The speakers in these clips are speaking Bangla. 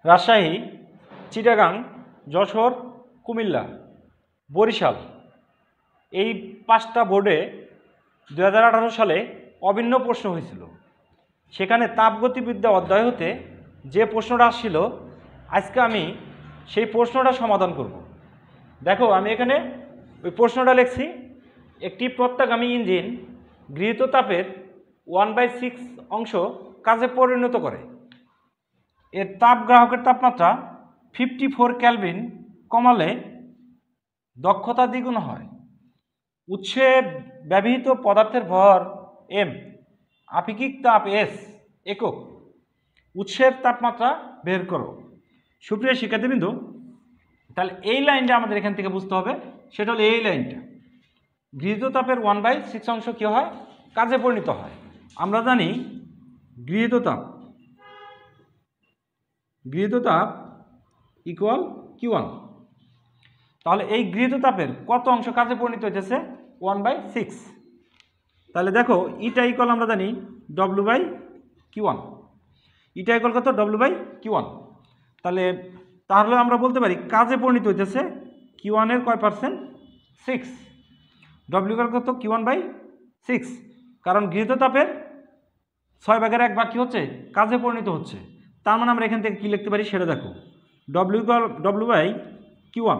রাজশাহী, চিটাগাং, যশোর, কুমিল্লা, বরিশাল এই 5টা বোর্ডে 2018 সালে অভিন্ন প্রশ্ন হয়েছিল। সেখানে তাপগতিবিদ্যা অধ্যায় হতে যে প্রশ্নটা আসছিল আজকে আমি সেই প্রশ্নটা সমাধান করব। দেখো আমি এখানে ওই প্রশ্নটা লিখছি, একটি প্রত্যাগামী ইঞ্জিন গৃহীত তাপের 1/6 অংশ কাজে পরিণত করে। এর তাপ গ্রাহকের তাপমাত্রা 54 কেলভিন কমালে দক্ষতা দ্বিগুণ হয়। উৎসে ব্যবহৃত পদার্থের ভর এম, আপেক্ষিক তাপ এস একক, উৎসের তাপমাত্রা বের করো। সুপ্রিয় শিক্ষার্থীবৃন্দ, তাহলে এই লাইনটা আমাদের এখান থেকে বুঝতে হবে, সেটা হলো এই লাইনটা। গৃহীত তাপের 1/6 অংশ কী হয়? কাজে পরিণত হয়। আমরা জানি গৃহীত তাপ ইকুয়াল Q1। তাহলে এই গৃহীত তাপের কত অংশ কাজে পরিণত হইতেছে? 1/6। তাহলে দেখো ইটা ইকুয়াল আমরা জানি W/Q1। ইটা ইকুয়াল কত? W/Q1। তাহলে আমরা বলতে পারি কাজে পরিণত হইতেছে Q1 এর কয় পার্সেন্ট? 6। W ইকুয়াল কত? Q1/6। কারণ গৃহীত তাপের 6/1 কি হচ্ছে? কাজে পরিণত হচ্ছে। তার মানে আমরা এখান থেকে কি লিখতে পারি সেটা দেখো। W/Q1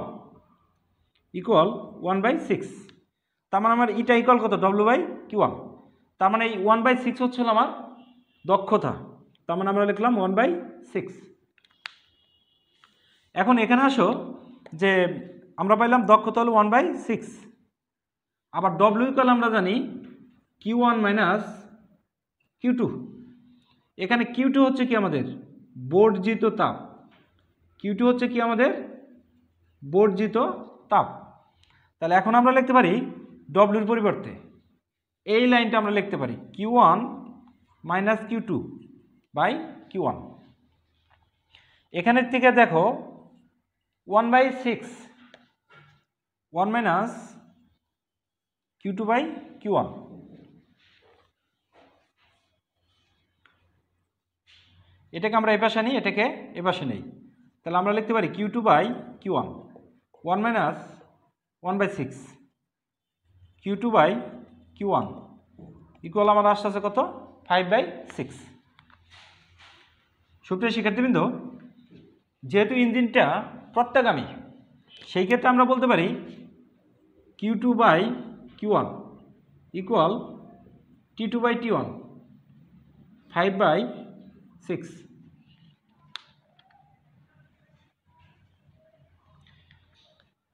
equal 1/6। তার মানে আমার ইটা ইকুয়াল কত? W/Q1। তার মানে এই 1/6 হচ্ছিল আমার দক্ষতা। তার মানে আমরা লিখলাম 1/6। এখন এখানে আসো যে আমরা পাইলাম দক্ষতা হলো 1/6। আবার W ইকুয়াল আমরা জানি Q1 - Q2। এখানে Q2 হচ্ছে কি আমাদের? বর্জিত তাপ। Q2 হচ্ছে কি আমাদের? বর্জিত তাপ। তাহলে এখন আমরা লিখতে পারি W এর পরিবর্তে এই লাইনটা আমরা লিখতে পারি Q1 - Q2/Q1। এখানের থেকে দেখো 1/6 1 - Q2/Q1। এটাকে আমরা এপাশে নিই, এটাকে এপাশে নেই। তাহলে আমরা লিখতে পারি Q2/Q1 1 - 1/6 Q2/Q1 ইকুয়াল আমার আসতে আছে কত? 5/6। সুপ্রিয় শিক্ষার্থীবৃন্দ, যেহেতু ইঞ্জিনটা প্রত্যাগামী সেই ক্ষেত্রে আমরা বলতে পারি Q2/Q1 ইকুয়াল T2/T1 5/6।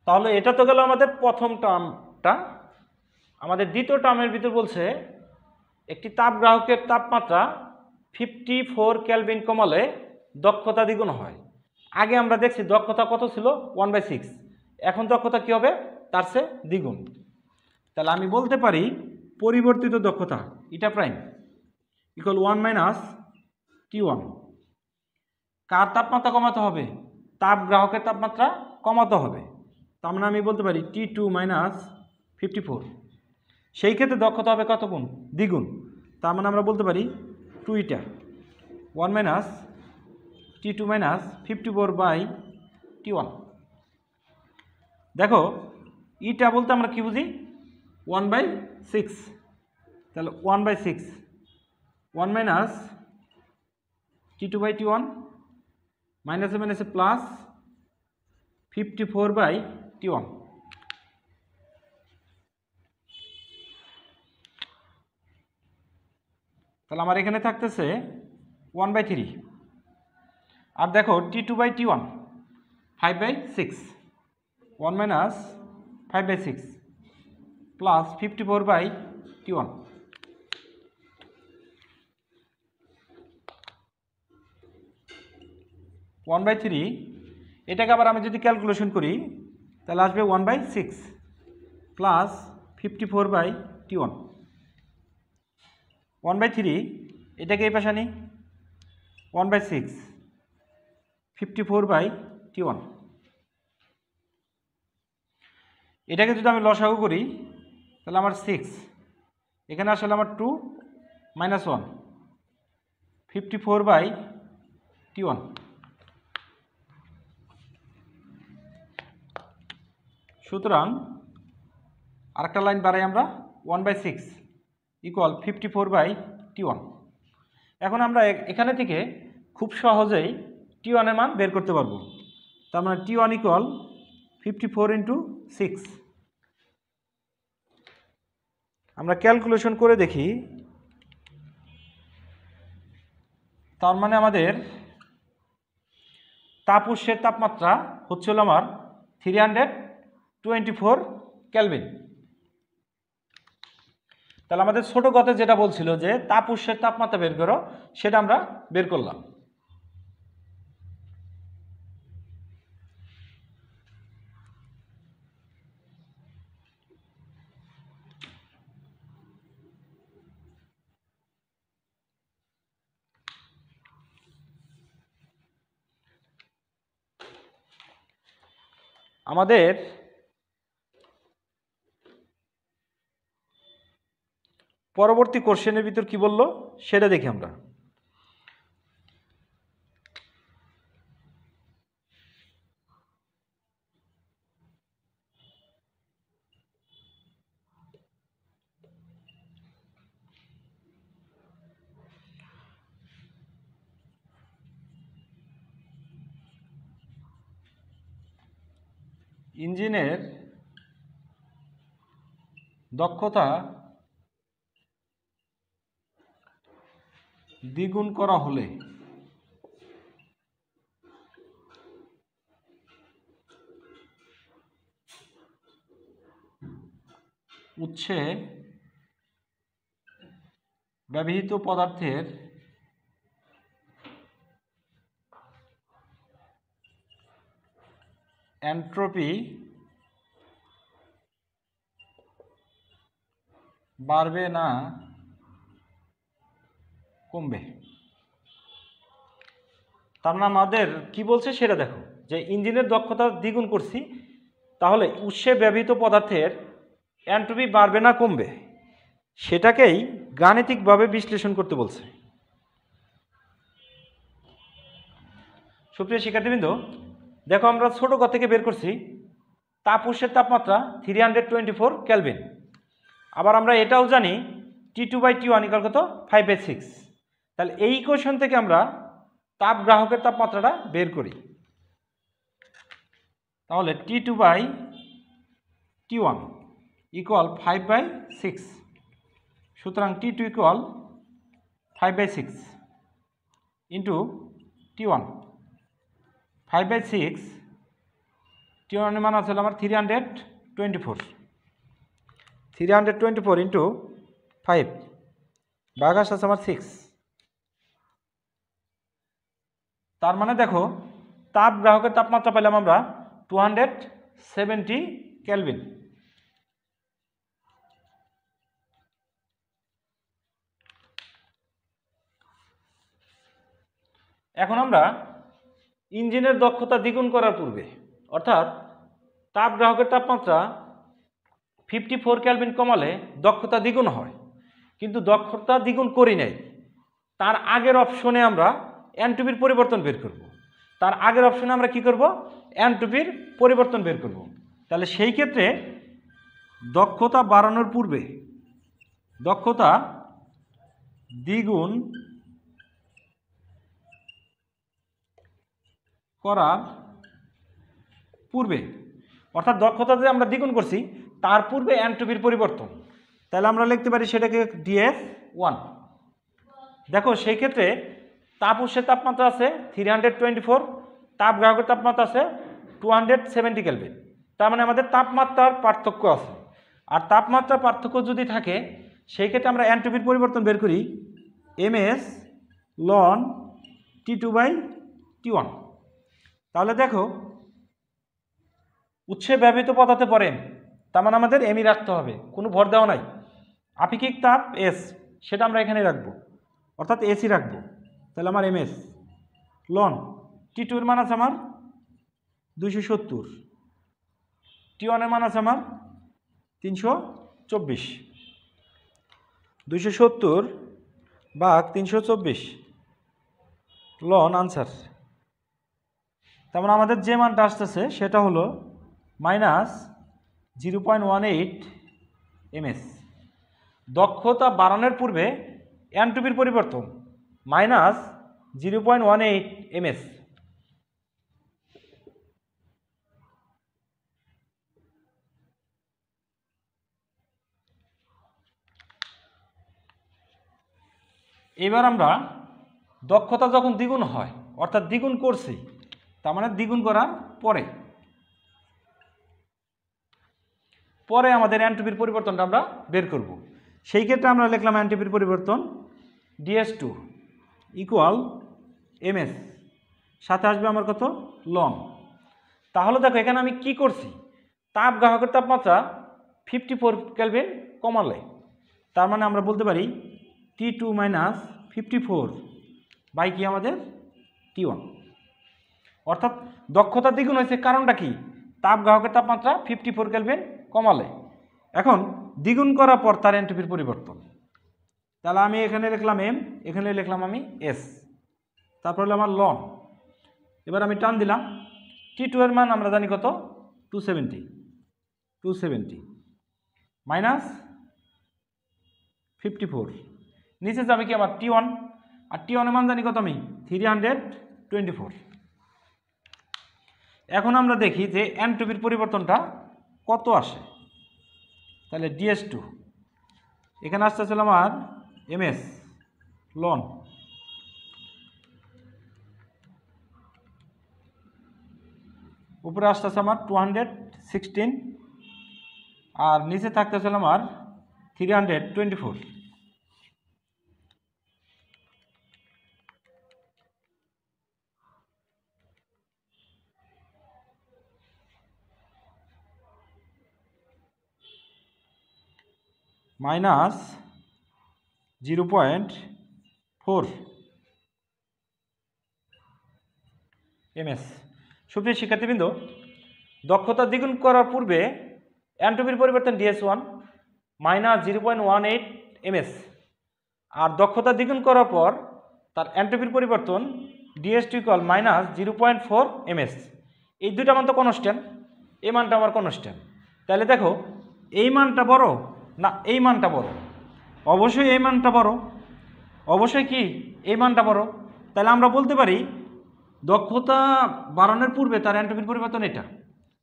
তাহলে এটা তো গেল আমাদের প্রথম টার্মটা। আমাদের দ্বিতীয় টার্মের ভিতর বলছে একটি তাপ গ্রাহকের তাপমাত্রা 54 কেলভিন কমালে দক্ষতা দ্বিগুণ হয়। আগে আমরা দেখছি দক্ষতা কত ছিল? 1/6। এখন দক্ষতা কি হবে? তার চেয়ে দ্বিগুণ। তাহলে আমি বলতে পারি পরিবর্তিত দক্ষতা ইটা প্রাইম ইকুয়াল 1 - T1। কার তাপমাত্রা কমাতে হবে? তাপ গ্রাহকের তাপমাত্রা কমাতে হবে। তার মানে আমি বলতে পারি T2 - 54। সেই ক্ষেত্রে দক্ষতা হবে কত গুণ? দ্বিগুণ। তার মানে আমরা বলতে পারি 2 ইটা 1 - T2 - 54/T1। দেখো ইটা বলতে আমরা কি বুঝি? 1/6। তাহলে 1/6 1 - T2/T1 মাইনাসে মাইনাসে প্লাস 54/T1। তাহলে আমার এখানে থাকতেছে 1/3। আর দেখো T2/T1 5/6 1 - 5/6 plus 54/T1। One by three এটাকে আবার আমি যদি ক্যালকুলেশন করি তাহলে আসবে 1/6 প্লাস 54/T1। 1/3 এটাকে এই পাশে আনি 1/6 54/T1। এটাকে যদি আমি লসাগু করি তাহলে আমার 6, এখানে আসলে আমার 2 - 1 54/T1। সুতরাং আরেকটা লাইন বাড়াই আমরা 1/6 ইকুয়াল 54/T1। এখন আমরা এখানে থেকে খুব সহজেই T1 এর মান বের করতে পারবো। তার মানে T1 ইকুয়াল 54 × 6। আমরা ক্যালকুলেশন করে দেখি। তার মানে আমাদের তাপ উৎসের তাপমাত্রা হচ্ছিল আমার 324 কেলভিন। তাহলে আমাদের ছোট গতে যেটা বলছিল যে তাপ উৎসের তাপমাত্রা বের করো, সেটা আমরা বের করলাম। আমাদের পরবর্তী কোশ্চেনের ভিতর কি বললো সেটা দেখি আমরা। ইঞ্জিনের দক্ষতা দ্বিগুণ করা হলে উৎসে ব্যবহৃত পদার্থের এন্ট্রপি বাড়বে না কমবে। তার মানে আমাদের কি বলছে সেটা দেখো, যে ইঞ্জিনের দক্ষতা দ্বিগুণ করছি, তাহলে উৎসে ব্যবহৃত পদার্থের এন্ট্রপি বাড়বে না কমবে, সেটাকেই গাণিতিকভাবে বিশ্লেষণ করতে বলছে। সুপ্রিয় শিক্ষার্থীবৃন্দ, দেখো আমরা ছোট ঘর থেকে বের করছি তাপ উৎসের তাপমাত্রা 324 কেলভিন। আবার আমরা এটাও জানি T2/T1 ইকুয়াল কত 5/6। তাহলে এই ইকুয়েশন থেকে আমরা তাপ গ্রাহকের তাপমাত্রাটা বের করি। তাহলে T2/T1 ইকুয়াল 5/6। সুতরাং T2 equal 5/6 into T1। 5/6 T1 এর মান আছে আমার 324 ইন্টু 5 ভাগ আছে আমার 6। তার মানে দেখো তাপ গ্রাহকের তাপমাত্রা পেলাম আমরা 270 কেলভিন। এখন আমরা ইঞ্জিনের দক্ষতা দ্বিগুণ করার পূর্বে, অর্থাৎ তাপ গ্রাহকের তাপমাত্রা 54 কেলভিন কমালে দক্ষতা দ্বিগুণ হয়, কিন্তু দক্ষতা দ্বিগুণ করি নাই। তার আগের অপশনে আমরা এনট্রপির পরিবর্তন বের করব। তার আগের অপশনে আমরা কি করব? এনট্রপির পরিবর্তন বের করব। তাহলে সেই ক্ষেত্রে দক্ষতা বাড়ানোর পূর্বে, দক্ষতা দ্বিগুণ করার পূর্বে, অর্থাৎ দক্ষতা যে আমরা দ্বিগুণ করছি তার পূর্বে এনট্রপির পরিবর্তন, তাহলে আমরা লিখতে পারি সেটাকে DF1। দেখো সেই ক্ষেত্রে তাপ উৎসের তাপমাত্রা আছে 324, তাপ গ্রাহকের তাপমাত্রা আছে 270 কেলভিন। তার মানে আমাদের তাপমাত্রার পার্থক্য আছে, আর তাপমাত্রার পার্থক্য যদি থাকে সেই ক্ষেত্রে আমরা এনট্রপির পরিবর্তন বের করি MS ln T2/T1। তাহলে দেখো উৎসে ব্যবহৃত পদার্থে পড়ে, তার মানে আমাদের এমই রাখতে হবে, কোনো ভর দেওয়া নাই। আপেক্ষিক তাপ S, সেটা আমরা এখানে রাখবো, অর্থাৎ এসি রাখবো। তাহলে আমার MS লন T2 এর মান আছে আমার 270, T1 এর মান আছে আমার 324, 270 ভাগ 324 লন আনসার। তার মানে আমাদের যে মানটা আসতেছে সেটা হলো 0.18 ms। দক্ষতা বাড়ানোর পূর্বে এনট্রপির পরিবর্তন মাইনাস 0.18 ms। এবার আমরা দক্ষতা যখন দ্বিগুণ হয় অর্থাৎ দ্বিগুণ করছি, তার মানে দ্বিগুণ করার পরে পরে আমাদের এনট্রপির পরিবর্তনটা আমরা বের করব। সেই ক্ষেত্রে আমরা লিখলাম এনট্রপির পরিবর্তন DS2 ইকুয়াল ms, সাথে আসবে আমার কত লন। তাহলে দেখো এখানে আমি কি করছি, তাপ গ্রাহকের তাপমাত্রা 54 কেলভিন কমালে, তার মানে আমরা বলতে পারি T2 মাইনাস 54 বাই কি আমাদের T1, অর্থাৎ দক্ষতা দ্বিগুণ হয়েছে। কারণটা কি, তাপ গ্রাহকের তাপমাত্রা 54 কেলভিন কমালে। এখন দ্বিগুণ করার পর তার এনট্রপির পরিবর্তন, তাহলে আমি এখানে লিখলাম m, এখানে লিখলাম আমি s, তারপর হলো আমার লন। এবার আমি টান দিলাম, T2 এর মান আমরা জানি কত 270 মাইনাস 54, নিচে যাবে কি আমার T1, আর T1 এর মান জানি কত আমি 324। এখন আমরা দেখি যে এনট্রপির পরিবর্তনটা কত আসে। তাহলে DS2 এখানে আসতেছিল আমার ms লন, উপরে আসতেছে আমার 216, আর নিচে থাকতেছিল আমার 324। Minus 0.4 ms। সুপ্রিয় শিক্ষার্থীবৃন্দ, দক্ষতা দ্বিগুণ করার পূর্বে এনট্রপির পরিবর্তন DS1 মাইনাস 0.18 ms, আর দক্ষতা দ্বিগুণ করার পর তার এনট্রপির পরিবর্তন DS2 ইকুয়াল মাইনাস 0.4 ms। এই দুইটা মান তো কনস্ট্যান্ট, এই মানটা আমার কনস্ট্যান্ট। তাহলে দেখো এই মানটা বড় না এই মানটা বড়, অবশ্যই এই মানটা বড়, অবশ্যই কি এই মানটা বড়। তাহলে আমরা বলতে পারি দক্ষতা বাড়ানোর পূর্বে তার এনট্রপির পরিবর্তন এটা,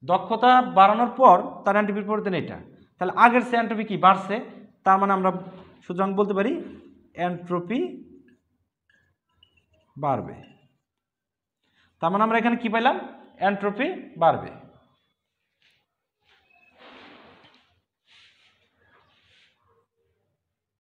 দক্ষতা বাড়ানোর পর তার এনট্রপির পরিবর্তন এটা। তাহলে আগের সে এনট্রপি কি বাড়ছে, তার মানে আমরা সুতরাং বলতে পারি এনট্রপি বাড়বে। তার মানে আমরা এখানে কি পাইলাম, এনট্রপি বাড়বে।